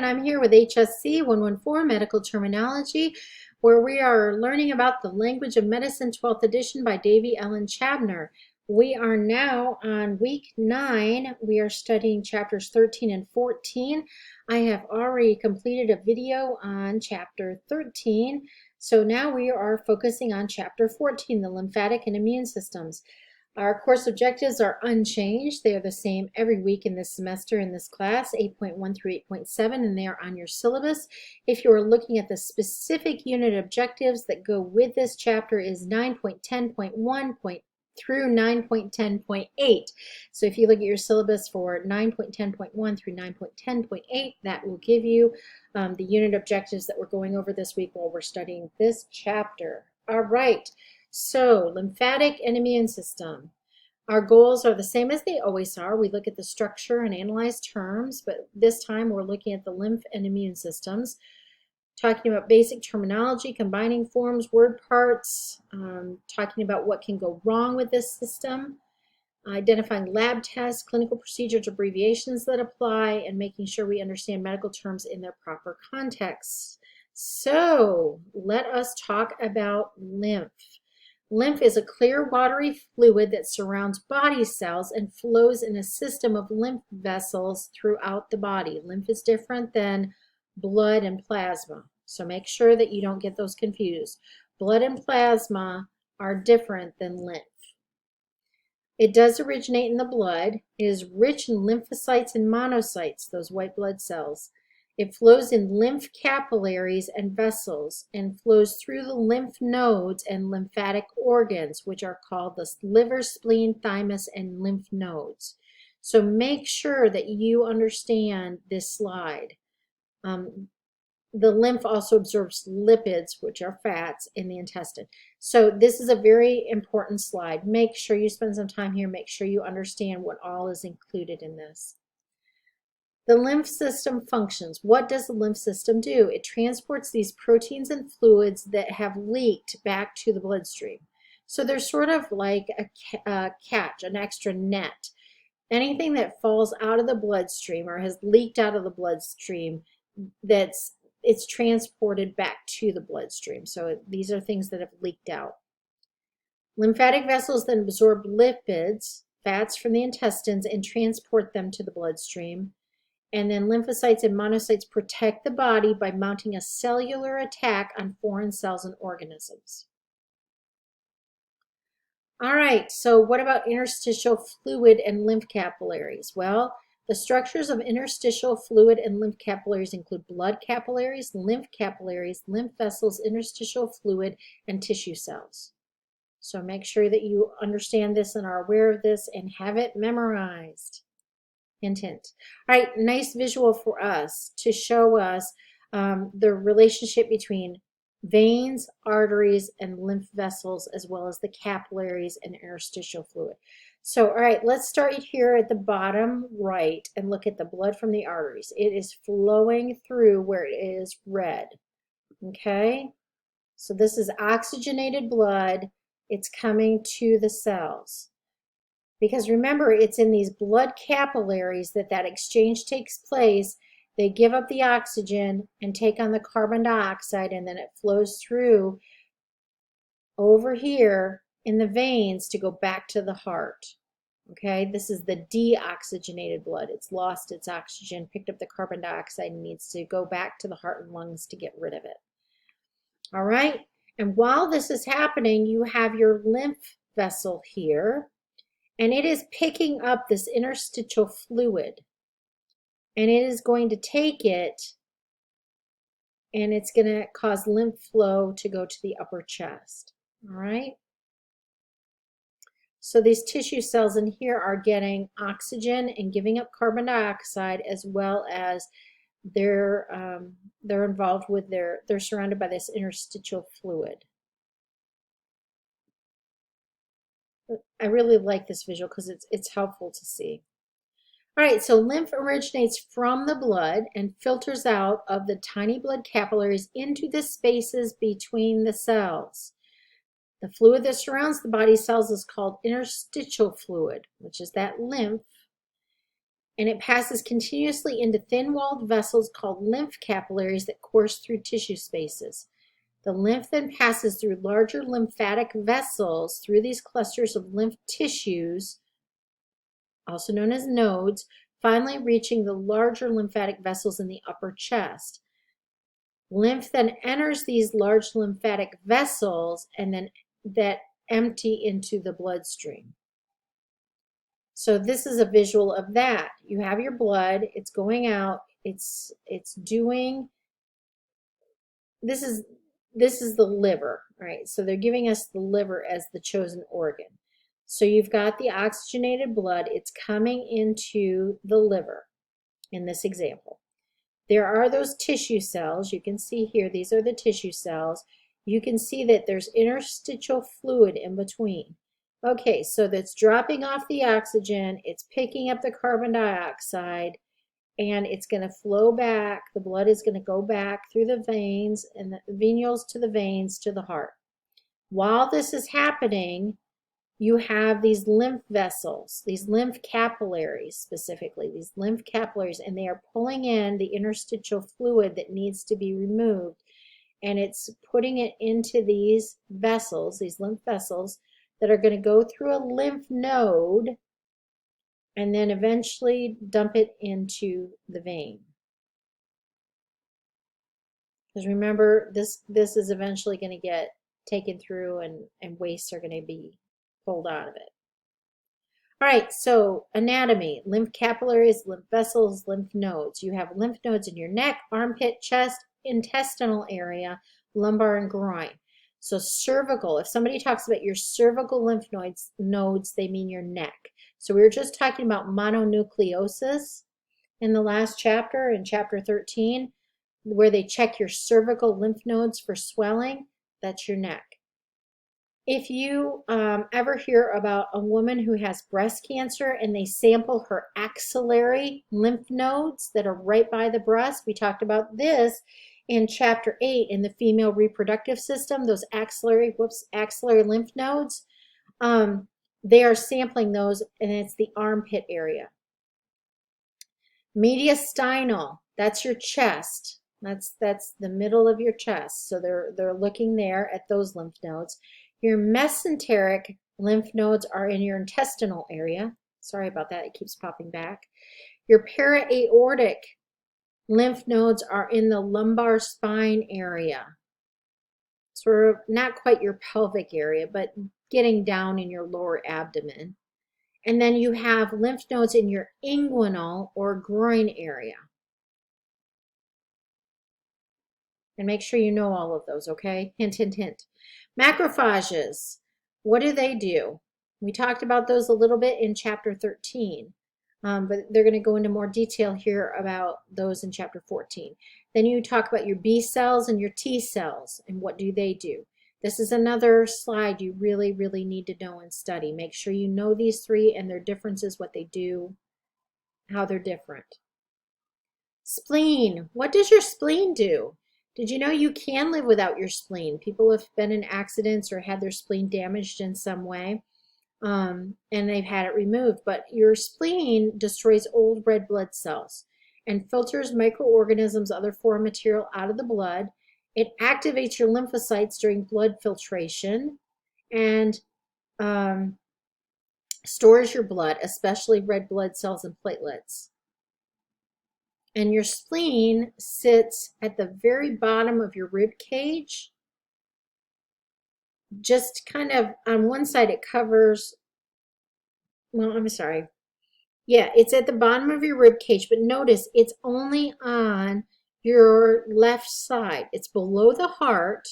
and I'm here with HSC 114 Medical Terminology, where we are learning about the Language of Medicine 12th edition by Davy Ellen Chabner. We are now on week 9. We are studying chapters 13 and 14. I have already completed a video on chapter 13, so now we are focusing on chapter 14, the lymphatic and immune systems. Our course objectives are unchanged. They are the same every week in this semester in this class, 8.1 through 8.7, and they are on your syllabus. If you are looking at the specific unit objectives that go with this chapter is 9.10.1 through 9.10.8. So if you look at your syllabus for 9.10.1 through 9.10.8, that will give you the unit objectives that we're going over this week while we're studying this chapter. All right. So, lymphatic and immune system. Our goals are the same as they always are. We look at the structure and analyze terms, but this time we're looking at the lymph and immune systems, talking about basic terminology, combining forms, word parts, talking about what can go wrong with this system, identifying lab tests, clinical procedures, abbreviations that apply, and making sure we understand medical terms in their proper contexts. So, let us talk about lymph. Lymph is a clear, watery fluid that surrounds body cells and flows in a system of lymph vessels throughout the body. Lymph is different than blood and plasma, so make sure that you don't get those confused. Blood and plasma are different than lymph. It does originate in the blood. It is rich in lymphocytes and monocytes, those white blood cells. It flows in lymph capillaries and vessels and flows through the lymph nodes and lymphatic organs, which are called the liver, spleen, thymus, and lymph nodes. So make sure that you understand this slide. The lymph also absorbs lipids, which are fats, in the intestine. So this is a very important slide. Make sure you spend some time here. Make sure you understand what all is included in this. The lymph system functions. What does the lymph system do? It transports these proteins and fluids that have leaked back to the bloodstream. So they're sort of like a catch, an extra net. Anything that falls out of the bloodstream or has leaked out of the bloodstream, it's transported back to the bloodstream. So these are things that have leaked out. Lymphatic vessels then absorb lipids, fats from the intestines, and transport them to the bloodstream. And then lymphocytes and monocytes protect the body by mounting a cellular attack on foreign cells and organisms. All right, so what about interstitial fluid and lymph capillaries? Well, the structures of interstitial fluid and lymph capillaries include blood capillaries, lymph vessels, interstitial fluid, and tissue cells. So make sure that you understand this and are aware of this and have it memorized. Hint, hint. All right, nice visual for us to show us the relationship between veins, arteries, and lymph vessels, as well as the capillaries and interstitial fluid. So, all right, let's start here at the bottom right and look at the blood from the arteries. It is flowing through where it is red, okay? So this is oxygenated blood. It's coming to the cells. Because remember, it's in these blood capillaries that exchange takes place. They give up the oxygen and take on the carbon dioxide, and then it flows through over here in the veins to go back to the heart. Okay, this is the deoxygenated blood. It's lost its oxygen, picked up the carbon dioxide, and needs to go back to the heart and lungs to get rid of it. All right, and while this is happening, you have your lymph vessel here. And it is picking up this interstitial fluid. And it is going to take it and it's going to cause lymph flow to go to the upper chest. All right? So these tissue cells in here are getting oxygen and giving up carbon dioxide, as well as they're involved with they're surrounded by this interstitial fluid. I really like this visual because it's helpful to see. All right, so lymph originates from the blood and filters out of the tiny blood capillaries into the spaces between the cells. The fluid that surrounds the body cells is called interstitial fluid, which is that lymph. and it passes continuously into thin-walled vessels called lymph capillaries that course through tissue spaces. The lymph then passes through larger lymphatic vessels through these clusters of lymph tissues, also known as nodes, finally reaching the larger lymphatic vessels in the upper chest. Lymph then enters these large lymphatic vessels and then that empty into the bloodstream. So this is a visual of that. You have your blood, it's going out, it's doing, this is the liver, right? So they're giving us the liver as the chosen organ. So you've got the oxygenated blood, it's coming into the liver in this example. There are those tissue cells, you can see here, these are the tissue cells. You can see that there's interstitial fluid in between. Okay, so that's dropping off the oxygen, it's picking up the carbon dioxide, and it's going to flow back. The blood is going to go back through the veins and the venules to the veins to the heart. While this is happening, you have these lymph vessels, these lymph capillaries specifically, these lymph capillaries, and they are pulling in the interstitial fluid that needs to be removed, and it's putting it into these vessels, these lymph vessels, that are going to go through a lymph node and then eventually dump it into the vein. Because remember, this is eventually going to get taken through and wastes are going to be pulled out of it. All right, so anatomy, lymph capillaries, lymph vessels, lymph nodes. You have lymph nodes in your neck, armpit, chest, intestinal area, lumbar, and groin. So cervical, if somebody talks about your cervical lymph nodes, they mean your neck. So we were just talking about mononucleosis in the last chapter, in chapter 13, where they check your cervical lymph nodes for swelling. That's your neck. If you ever hear about a woman who has breast cancer and they sample her axillary lymph nodes that are right by the breast, we talked about this in chapter 8 in the female reproductive system, those axillary lymph nodes. They are sampling those, and it's the armpit area. Mediastinal, that's your chest. That's the middle of your chest. So they're looking there at those lymph nodes. Your mesenteric lymph nodes are in your intestinal area. Sorry about that, it keeps popping back. Your para-aortic lymph nodes are in the lumbar spine area. Sort of not quite your pelvic area, but getting down in your lower abdomen. And then you have lymph nodes in your inguinal or groin area. And make sure you know all of those, okay? Hint, hint, hint. Macrophages, what do? We talked about those a little bit in chapter 13, but they're going to go into more detail here about those in chapter 14. Then you talk about your B cells and your T cells, and what do? This is another slide you really, really need to know and study. Make sure you know these three and their differences, what they do, how they're different. Spleen, what does your spleen do? Did you know you can live without your spleen? People have been in accidents or had their spleen damaged in some way, and they've had it removed. But your spleen destroys old red blood cells and filters microorganisms, other foreign material out of the blood. It activates your lymphocytes during blood filtration and stores your blood, especially red blood cells and platelets. And your spleen sits at the very bottom of your rib cage. Just kind of on one side it covers, well, I'm sorry. Yeah, it's at the bottom of your rib cage, but notice it's only on your left side. It's below the heart,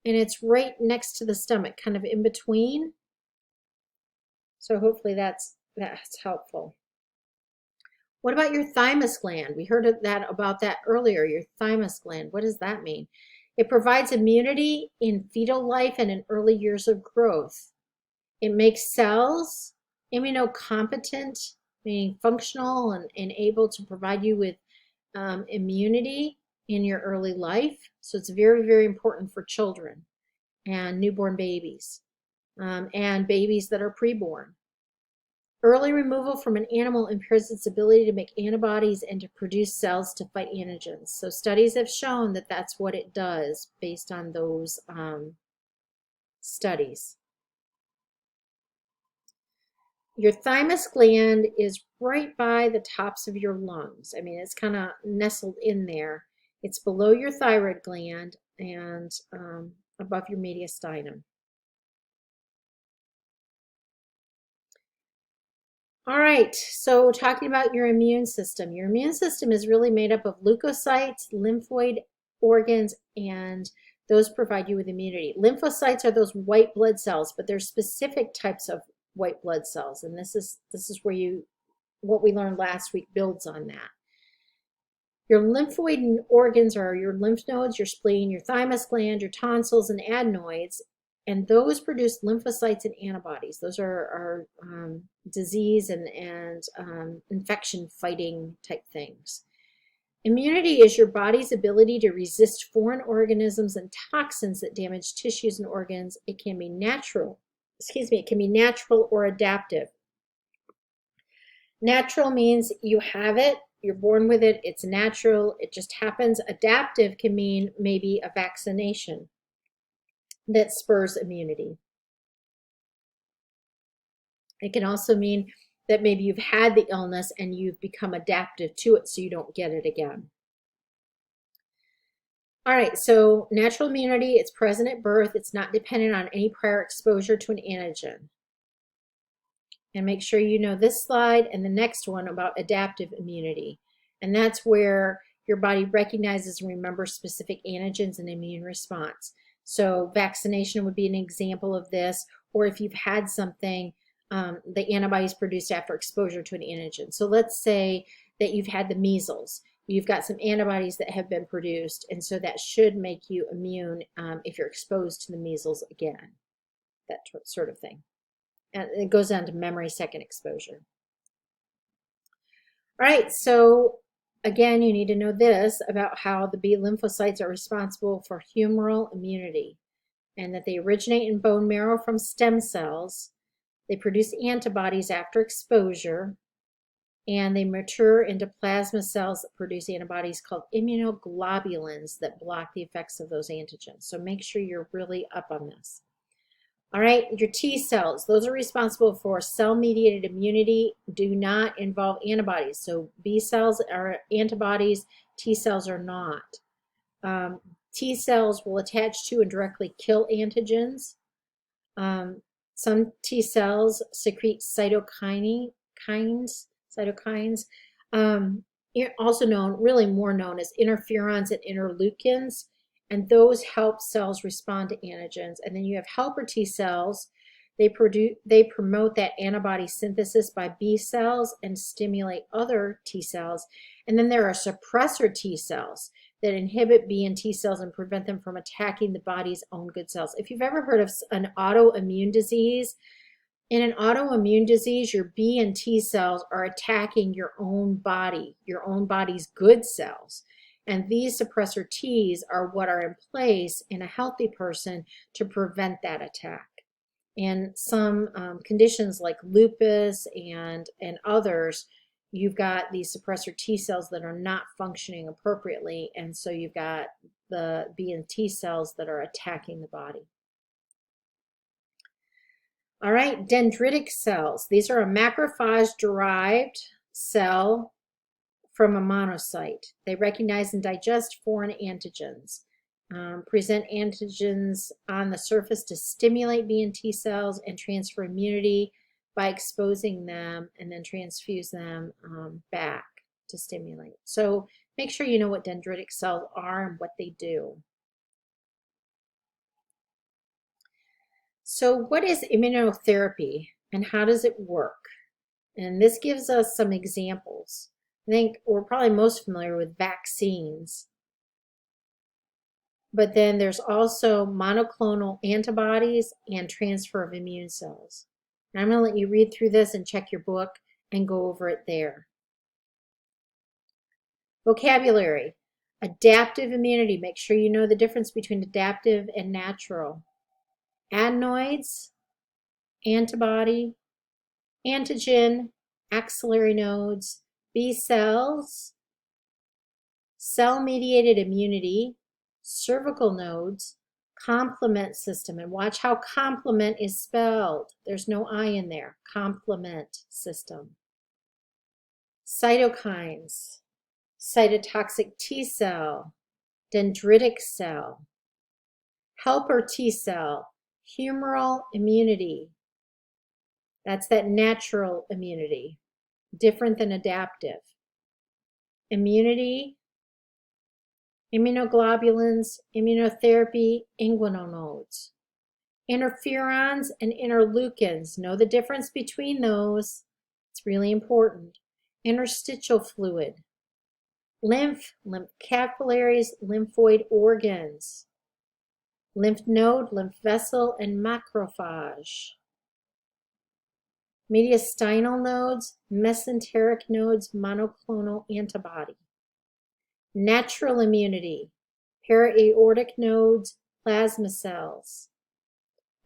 and it's right next to the stomach, kind of in between. So hopefully that's helpful. What about your thymus gland? We heard about that earlier, your thymus gland. What does that mean? It provides immunity in fetal life and in early years of growth. It makes cells immunocompetent, meaning functional and able to provide you with immunity in your early life. So it's very, very important for children and newborn babies and babies that are preborn. Early removal from an animal impairs its ability to make antibodies and to produce cells to fight antigens. So studies have shown that that's what it does based on those studies. Your thymus gland is right by the tops of your lungs. I mean, it's kind of nestled in there. It's below your thyroid gland and above your mediastinum. All right, so talking about your immune system. Your immune system is really made up of leukocytes, lymphoid organs, and those provide you with immunity. Lymphocytes are those white blood cells, but there's specific types of white blood cells, and this is where what we learned last week builds on that. Your lymphoid organs are your lymph nodes, your spleen, your thymus gland, your tonsils, and adenoids, and those produce lymphocytes and antibodies. Those are disease and infection fighting type things. Immunity is your body's ability to resist foreign organisms and toxins that damage tissues and organs. It can be natural, it can be natural or adaptive. Natural means you have it, you're born with it, it's natural, it just happens. Adaptive can mean maybe a vaccination that spurs immunity. It can also mean that maybe you've had the illness and you've become adaptive to it so you don't get it again. All right, so natural immunity, it's present at birth. It's not dependent on any prior exposure to an antigen. And make sure you know this slide and the next one about adaptive immunity. And that's where your body recognizes and remembers specific antigens and immune response. So vaccination would be an example of this, or if you've had something, the antibodies produced after exposure to an antigen. So let's say that you've had the measles. You've got some antibodies that have been produced, and so that should make you immune if you're exposed to the measles again, that sort of thing. And it goes on to memory second exposure. All right, so again, you need to know this about how the B lymphocytes are responsible for humoral immunity and that they originate in bone marrow from stem cells. They produce antibodies after exposure, and they mature into plasma cells that produce antibodies called immunoglobulins that block the effects of those antigens. So make sure you're really up on this. All right, your T cells, those are responsible for cell-mediated immunity, do not involve antibodies. So B cells are antibodies, T cells are not. T cells will attach to and directly kill antigens. Some T cells secrete cytokines, also known, really more known as interferons and interleukins, and those help cells respond to antigens. And then you have helper T cells. They promote that antibody synthesis by B cells and stimulate other T cells. And then there are suppressor T cells that inhibit B and T cells and prevent them from attacking the body's own good cells. If you've ever heard of an autoimmune disease, in an autoimmune disease, your B and T cells are attacking your own body, your own body's good cells. And these suppressor Ts are what are in place in a healthy person to prevent that attack. And some conditions like lupus and others, you've got these suppressor T cells that are not functioning appropriately, and so you've got the B and T cells that are attacking the body. All right, dendritic cells. These are a macrophage-derived cell from a monocyte. They recognize and digest foreign antigens, present antigens on the surface to stimulate B and T cells and transfer immunity by exposing them and then transfuse them back to stimulate. So make sure you know what dendritic cells are and what they do. So what is immunotherapy and how does it work? And this gives us some examples. I think we're probably most familiar with vaccines. But then there's also monoclonal antibodies and transfer of immune cells. And I'm going to let you read through this and check your book and go over it there. Vocabulary. Adaptive immunity. Make sure you know the difference between adaptive and natural. Adenoids, antibody, antigen, axillary nodes, B cells, cell-mediated immunity, cervical nodes, complement system. And watch how complement is spelled. There's no I in there. Complement system. Cytokines, cytotoxic T cell, dendritic cell, helper T cell, humoral immunity. That's that natural immunity, different than adaptive. Immunity, immunoglobulins, immunotherapy, inguinonodes. Interferons and interleukins. Know the difference between those. It's really important. Interstitial fluid. Lymph capillaries, lymphoid organs. Lymph node, lymph vessel, and macrophage. Mediastinal nodes, mesenteric nodes, monoclonal antibody. Natural immunity, para-aortic nodes, plasma cells.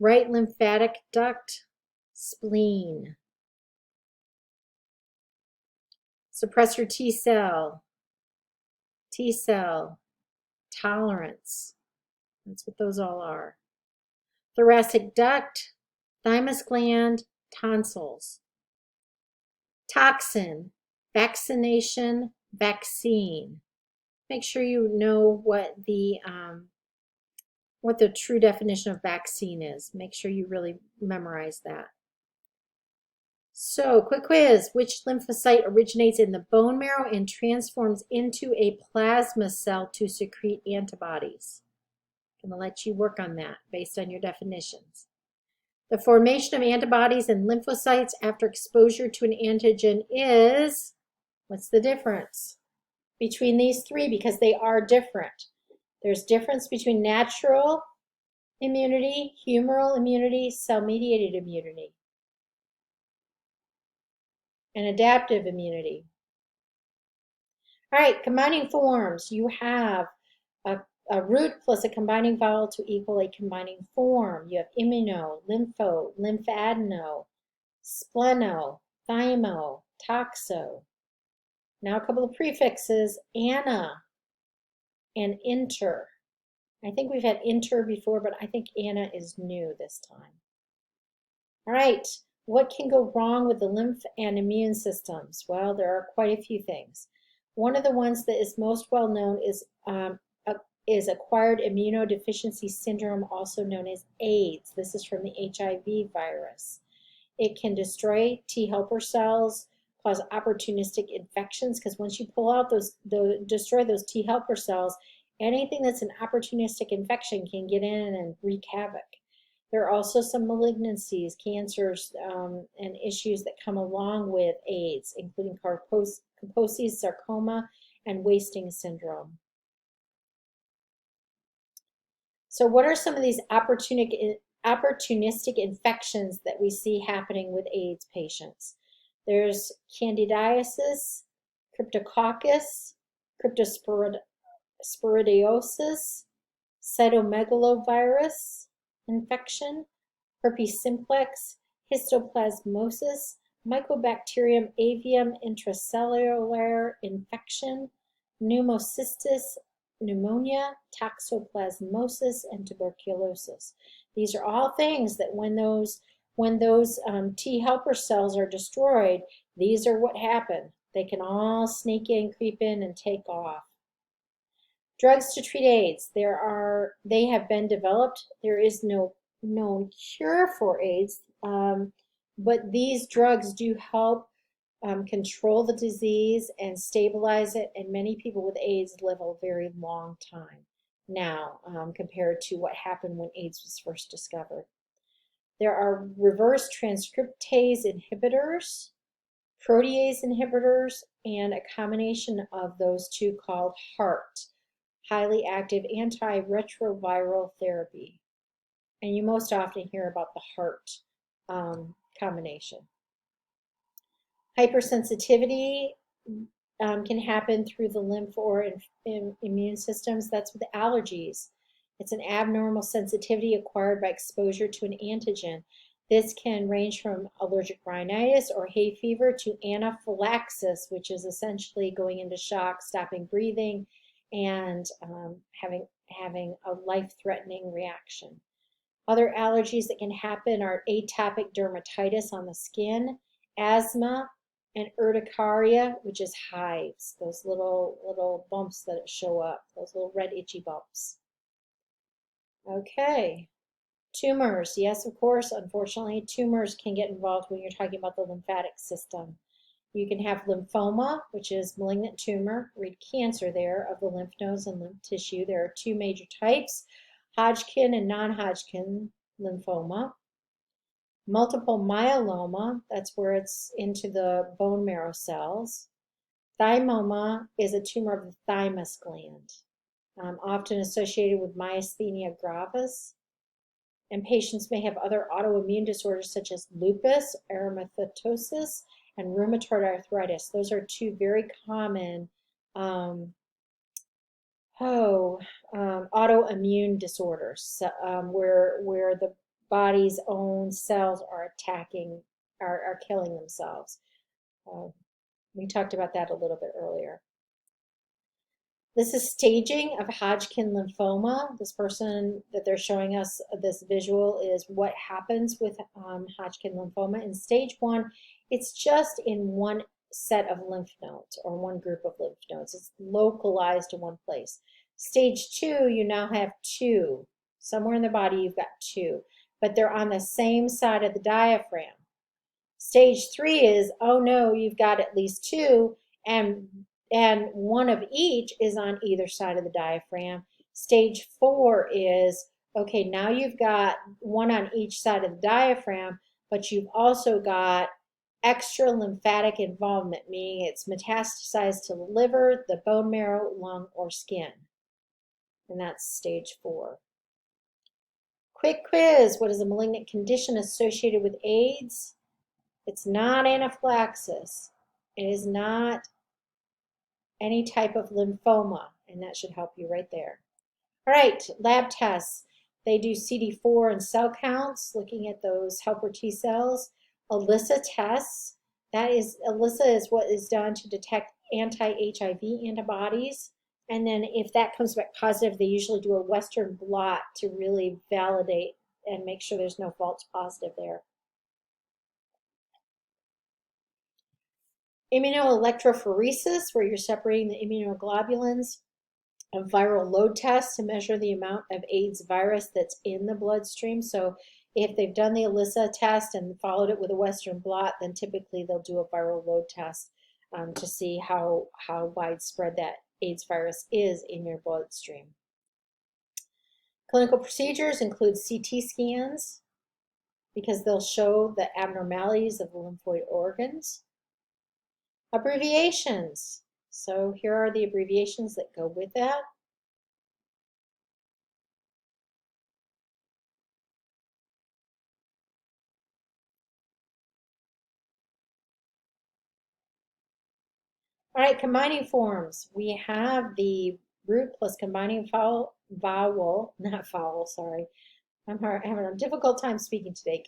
Right lymphatic duct, spleen. Suppressor T cell, tolerance. That's what those all are. Thoracic duct, thymus gland, tonsils. Toxin, vaccination, vaccine. Make sure you know what the true definition of vaccine is. Make sure you really memorize that. So, quick quiz. Which lymphocyte originates in the bone marrow and transforms into a plasma cell to secrete antibodies? I'm going to let you work on that based on your definitions. The formation of antibodies and lymphocytes after exposure to an antigen is, what's the difference between these three? Because they are different. There's difference between natural immunity, humoral immunity, cell-mediated immunity, and adaptive immunity. All right, combining forms. You have a root plus a combining vowel to equal a combining form. You have immuno, lympho, lymphadeno, spleno, thymo, toxo. Now a couple of prefixes, ana and inter. I think we've had inter before, but I think ana is new this time. All right, what can go wrong with the lymph and immune systems? Well, there are quite a few things. One of the ones that is most well known is acquired immunodeficiency syndrome, also known as AIDS. This is from the HIV virus. It can destroy T helper cells, cause opportunistic infections, because once you pull out destroy those T helper cells, anything that's an opportunistic infection can get in and wreak havoc. There are also some malignancies, cancers, and issues that come along with AIDS, including Kaposi's sarcoma and wasting syndrome. So what are some of these opportunistic infections that we see happening with AIDS patients? There's candidiasis, cryptococcus, cryptosporidiosis, cytomegalovirus infection, herpes simplex, histoplasmosis, Mycobacterium avium intracellular infection, pneumocystis, pneumonia, toxoplasmosis, and tuberculosis. These are all things that when those T helper cells are destroyed, these are what happen. They can all sneak in, creep in, and take off. Drugs to treat AIDS. They have been developed. There is no known cure for AIDS, but these drugs do help control the disease and stabilize it, and many people with AIDS live a very long time now compared to what happened when AIDS was first discovered. There are reverse transcriptase inhibitors, protease inhibitors, and a combination of those two called HART, highly active antiretroviral therapy. And you most often hear about the HART combination. Hypersensitivity can happen through the lymph or immune systems. That's with allergies. It's an abnormal sensitivity acquired by exposure to an antigen. This can range from allergic rhinitis or hay fever to anaphylaxis, which is essentially going into shock, stopping breathing, and having a life-threatening reaction. Other allergies that can happen are atopic dermatitis on the skin, asthma, and urticaria, which is hives, those little bumps that show up, those little red itchy bumps. Okay. Tumors, yes, of course, unfortunately, tumors can get involved when you're talking about the lymphatic system. You can have lymphoma, which is malignant tumor, read cancer there, of the lymph nodes and lymph tissue. There are two major types, Hodgkin and non-Hodgkin lymphoma. Multiple myeloma, that's where it's into the bone marrow cells. Thymoma is a tumor of the thymus gland, often associated with myasthenia gravis. And patients may have other autoimmune disorders such as lupus, erythematosus, and rheumatoid arthritis. Those are two very common autoimmune disorders, where the body's own cells are killing themselves. We talked about that a little bit earlier. This is staging of Hodgkin lymphoma. This person that they're showing us this visual is what happens with Hodgkin lymphoma. In stage 1, it's just in one set of lymph nodes or one group of lymph nodes. It's localized to one place. Stage 2, you now have 2. Somewhere in the body you've got 2, but they're on the same side of the diaphragm. Stage 3 is, oh no, you've got at least 2, and one of each is on either side of the diaphragm. Stage 4 is, okay, now you've got one on each side of the diaphragm, but you've also got extra lymphatic involvement, meaning it's metastasized to the liver, the bone marrow, lung, or skin. And that's stage 4. Quick quiz. What is a malignant condition associated with AIDS? It's not anaphylaxis. It is not any type of lymphoma, and that should help you right there. All right, lab tests. They do CD4 and cell counts, looking at those helper T cells. ELISA tests. ELISA is what is done to detect anti-HIV antibodies. And then if that comes back positive, they usually do a Western blot to really validate and make sure there's no false positive there. Immunoelectrophoresis, where you're separating the immunoglobulins. A viral load test to measure the amount of AIDS virus that's in the bloodstream. So if they've done the ELISA test and followed it with a Western blot, then typically they'll do a viral load test to see how widespread that AIDS virus is in your bloodstream. Clinical procedures include CT scans because they'll show the abnormalities of the lymphoid organs. Abbreviations. So here are the abbreviations that go with that. All right, combining forms. We have the root plus combining sorry. I'm having a difficult time speaking today.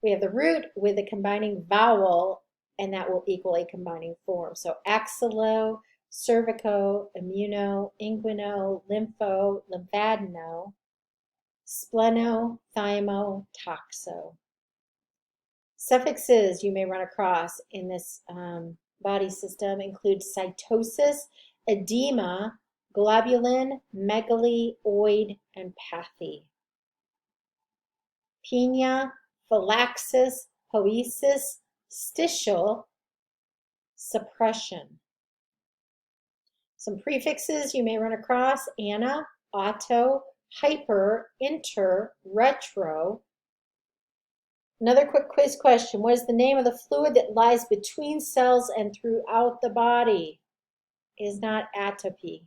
We have the root with a combining vowel, and that will equal a combining form. So axillo, cervico, immuno, inguino, lympho, lymphadeno, spleno, thymo, toxo. Suffixes you may run across in this body system include cytosis, edema, globulin, megaly, oid, and pathy. Pena, phylaxis, poesis, stitial, suppression. Some prefixes you may run across: ana, auto, hyper, inter, retro. Another quick quiz question. What is the name of the fluid that lies between cells and throughout the body? It is not atopy.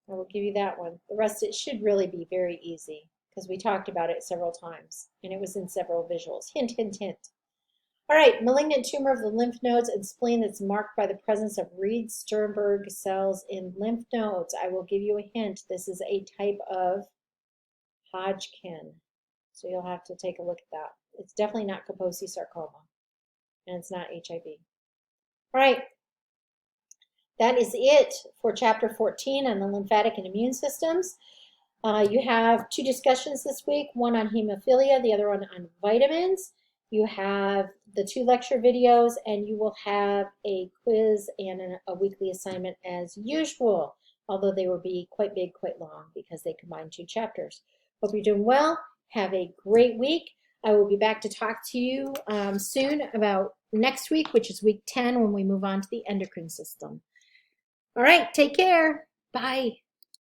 I will give you that one. The rest, it should really be very easy because we talked about it several times and it was in several visuals. Hint, hint, hint. All right, malignant tumor of the lymph nodes and spleen that's marked by the presence of Reed-Sternberg cells in lymph nodes. I will give you a hint. This is a type of Hodgkin. So you'll have to take a look at that. It's definitely not Kaposi sarcoma, and it's not HIV. All right, that is it for chapter 14 on the lymphatic and immune systems. You have 2 discussions this week, one on hemophilia, the other one on vitamins. You have the 2 lecture videos, and you will have a quiz and a weekly assignment as usual, although they will be quite big, quite long, because they combine 2 chapters. Hope you're doing well. Have a great week. I will be back to talk to you soon about next week, which is week 10, when we move on to the endocrine system. All right, take care. Bye.